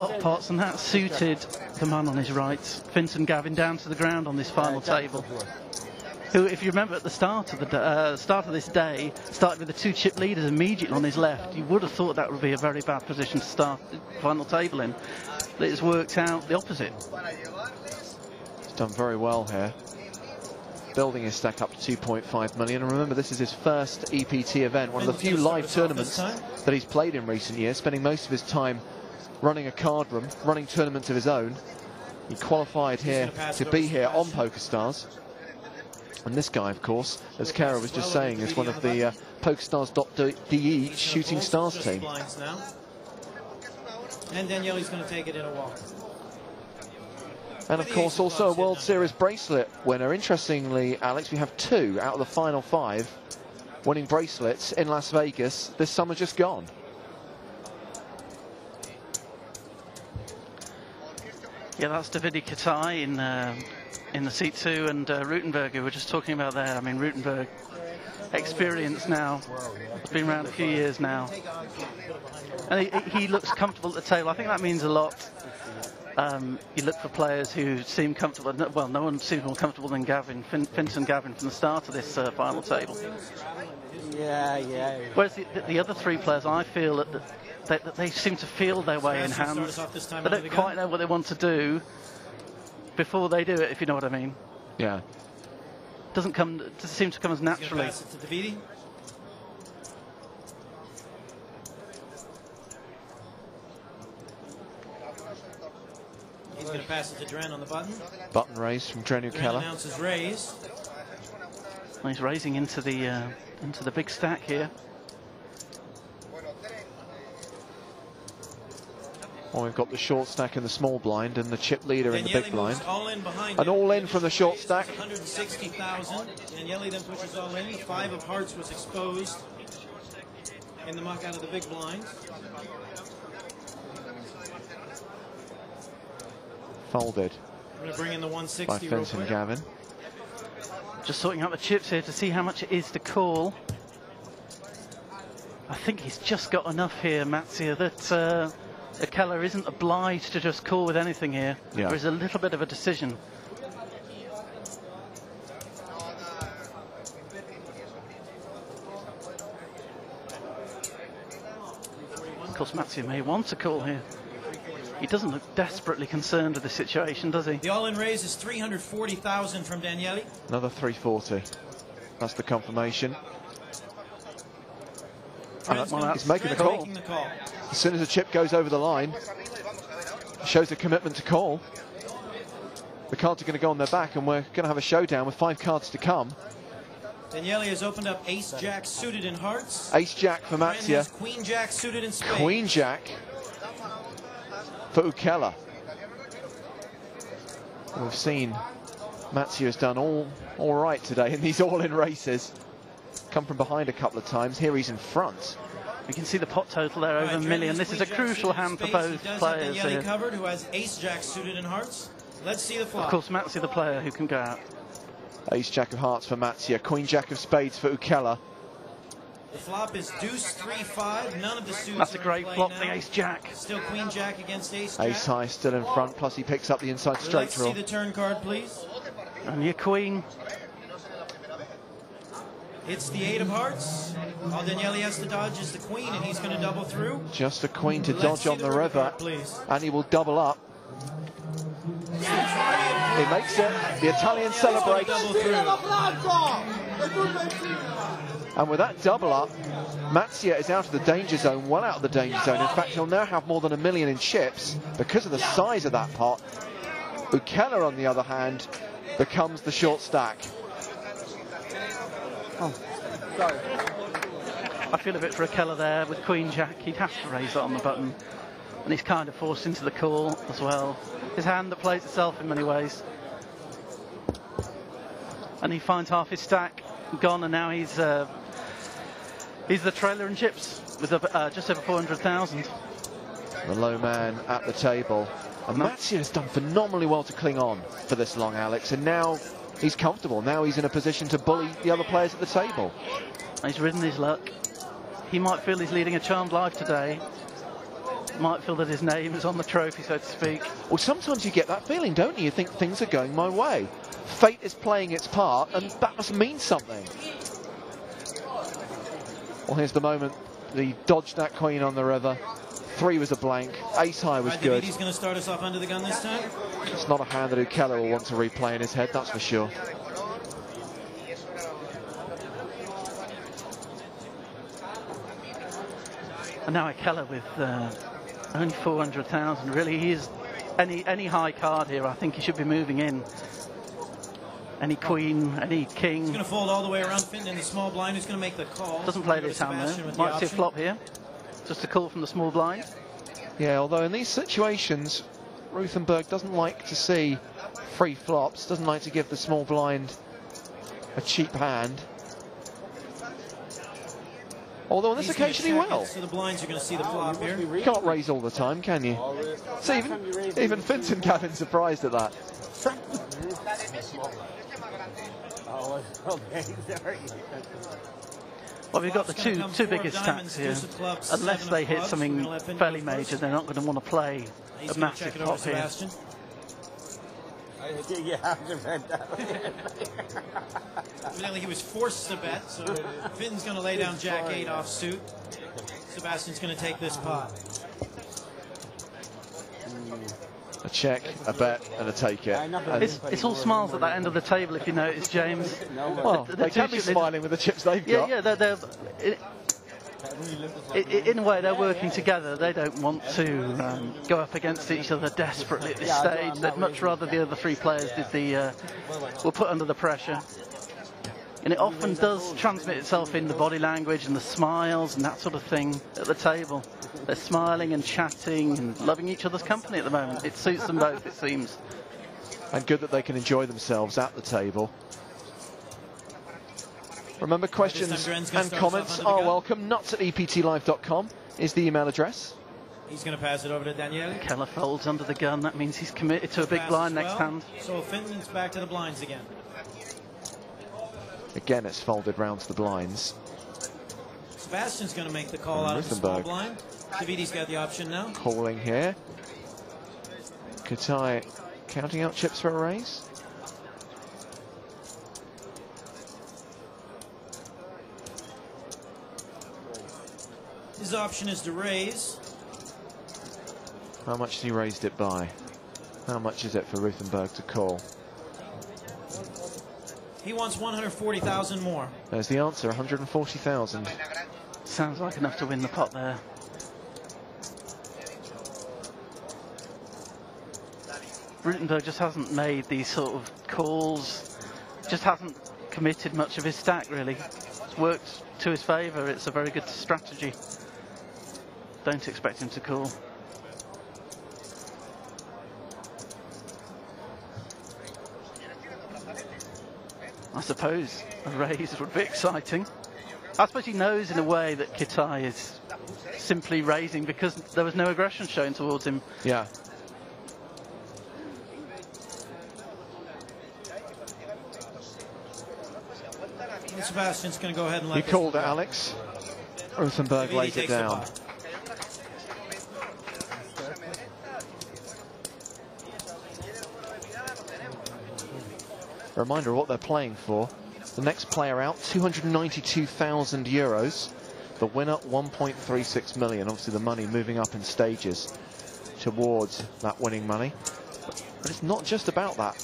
pots, and that suited the man on his right, Vincent Gavin, down to the ground on this final table. Who, if you remember at the start of this day, started with the two chip leaders immediately on his left. You would have thought that would be a very bad position to start the final table in. But it's worked out the opposite. He's done very well here, building his stack up to 2.5 million. And remember, this is his first EPT event, one of the few live tournaments that he's played in recent years, spending most of his time running a card room, running tournaments of his own. He qualified here to be here on PokerStars. And this guy, of course, as Kara was just saying, is one of the PokerStars.de shooting stars team. And Daniele's going to take it in a walk. And of course, also a World Series bracelet winner. Interestingly, Alex, we have 2 out of the final 5 winning bracelets in Las Vegas this summer just gone. Yeah, that's Davide Katai in the seat 2, and Rutenberg, who we're just talking about there. I mean, Rutenberg, experience now, has been around a few years now. And he looks comfortable at the table. I think that means a lot. You look for players who seem comfortable. Well, no one seems more comfortable than Gavin, Vincent Gavin, from the start of this final table. Yeah. Whereas the other 3 players, I feel that they seem to feel their way in hand. They don't quite know what they want to do before they do it, if you know what I mean. Yeah. Doesn't seem to come as naturally. Pass it to Davide. He's going to pass it to Dren on the button. Button raised from Dren Keller. Announces raise. Well, he's raising into the big stack here. Well, we've got the short stack in the small blind and the chip leader in the big blind. All in behind and all in from the short stack. 160,000. Daniele then pushes all in. The 5 of hearts was exposed in the muck out of the big blind. Folded. We're going to bring in the 160 by Vincent Gavin. Just sorting out the chips here to see how much it is to call. I think he's just got enough here, Mattia, that Keller isn't obliged to just call with anything here. Yeah. There is a little bit of a decision. Of course, Mattia may want to call here. He doesn't look desperately concerned with the situation, does he? The all-in raise is 340,000 from Daniele. Another 340. That's the confirmation. He's making the call. As soon as the chip goes over the line, shows a commitment to call. The cards are going to go on their back, and we're going to have a showdown with 5 cards to come. Daniele has opened up Ace-Jack suited in hearts. Ace-Jack for Mattia. Queen-Jack suited in spades. Queen-Jack for Ukela. We've seen Mattia has done all right today in these all-in races. Come from behind a couple of times. Here he's in front. We can see the pot total there, over a million. This is a crucial hand for both players here. Covered, who has Ace-Jack suited in hearts. Let's see the flop. Of course, Mattia the player who can go out. Ace-Jack of hearts for Mattia. Queen-Jack of spades for Ukela. The flop is deuce 3-5. None of the suits. That's a great flop, the Ace-Jack. Still Queen-Jack against Ace-Jack. Ace-High still in front, plus he picks up the inside straight draw. Let's see the turn card, please. And your queen. It's the 8 of hearts. All Daniele has to dodge is the queen, and he's going to double through. Just a queen to dodge on the river, and he will double up. He makes it. The Italian celebrates. And with that double up, Mattia is out of the danger zone, well out of the danger zone. In fact, he'll now have more than a million in chips because of the size of that pot. Ukela, on the other hand, becomes the short stack. Oh, sorry. I feel a bit for Keller there with Queen-Jack. He'd have to raise that on the button. And he's kind of forced into the call as well. His hand that plays itself in many ways. And he finds half his stack gone, and now he's the trailer in chips with just over 400,000. The low man at the table. And Mattia has done phenomenally well to cling on for this long, Alex. And now he's comfortable. Now he's in a position to bully the other players at the table. He's ridden his luck. He might feel he's leading a charmed life today. might feel that his name is on the trophy, so to speak. Well, sometimes you get that feeling, don't you? You think things are going my way. Fate is playing its part, and that must mean something. Well, here's the moment. He dodged that queen on the river. 3 was a blank. Ace high was good. He's going to start us off under the gun this time. It's not a hand that Ukela will want to replay in his head, that's for sure. And now Ukela with only 400,000. Really, he is any high card here. I think he should be moving in. Any queen, any king. He's going to fold all the way around, Finn in the small blind. Who's going to make the call? Doesn't play this hand though. Might see a flop here. Just a call from the small blind. Yeah, although in these situations, Ruthenberg doesn't like to see free flops, doesn't like to give the small blind a cheap hand. Although on this occasion he will. So the blinds are going to see the flop here. You can't raise all the time, can you? So even Vincent Gavin's surprised at that. Well, we've got the two biggest stacks here. Unless they hit something fairly major, they're not going to want to play a massive pot here. Evidently he was forced to bet, so Finn's going to lay down Jack 8 off suit. Sebastian's going to take this pot. A check, a bet, and a take it. It's all smiles at that end of the table, if you notice, James. Well, they can be smiling with the chips they've got. Yeah, they're in a way, they're working together. They don't want to go up against each other desperately at this stage. They'd much rather the other 3 players were put under the pressure. And it often does transmit itself in the body language and the smiles and that sort of thing at the table. They're smiling and chatting and loving each other's company at the moment. It suits them both, it seems. And good that they can enjoy themselves at the table. Remember, questions and comments are welcome. nuts@eptlive.com is the email address. He's going to pass it over to Daniele. Keller folds under the gun. That means he's committed to a big blind next hand. So Finn's back to the blinds again. Again, it's folded round to the blinds. Sebastian's going to make the call out of the small blind. Davidi's got the option now. Calling here. Katai counting out chips for a raise. His option is to raise. How much has he raised it by? How much is it for Ruthenberg to call? He wants 140,000 more. There's the answer, 140,000. Sounds like enough to win the pot there. Ruthenberg just hasn't made these sort of calls, just hasn't committed much of his stack really. It's worked to his favour, it's a very good strategy. Don't expect him to call. I suppose a raise would be exciting. I suppose he knows in a way that Kitai is simply raising because there was no aggression shown towards him. Yeah. Sebastian's going to go ahead and let He called it, Alex. Ruthenberg lays it down. A reminder of what they're playing for. The next player out, 292,000 euros. The winner, 1.36 million. Obviously the money moving up in stages towards that winning money. But it's not just about that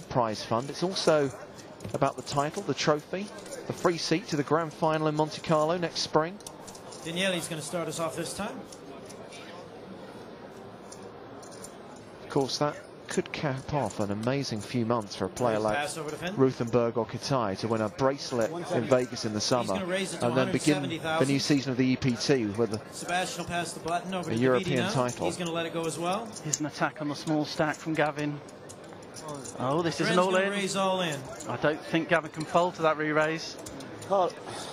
prize fund. It's also about the title, the trophy, the free seat to the grand final in Monte Carlo next spring. Daniele's going to start us off this time. Of course, that could cap off an amazing few months for a player like Ruthenberg or Kitai to win a bracelet in Vegas in the summer and then begin the new season of the EPT with Sebastian will pass the button over a to European title. He's going to let it go as well. Here's an attack on the small stack from Gavin. Oh, this is an all-in. All in. I don't think Gavin can fold to that re-raise.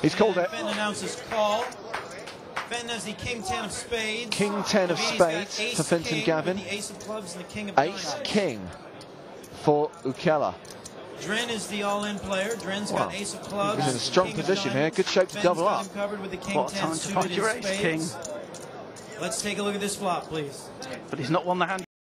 He's called it. Finn announces call. Finn has the King 10 of spades. King 10 of spades for Finton Gavin. The ace of clubs and the king of Ace King for Ukela. Dren is the all-in player. Dren's got ace of clubs. He's in a strong position here. Good shape to double up. Covered with the king what a time to find your ace king. Let's take a look at this flop, please. But he's not won the hand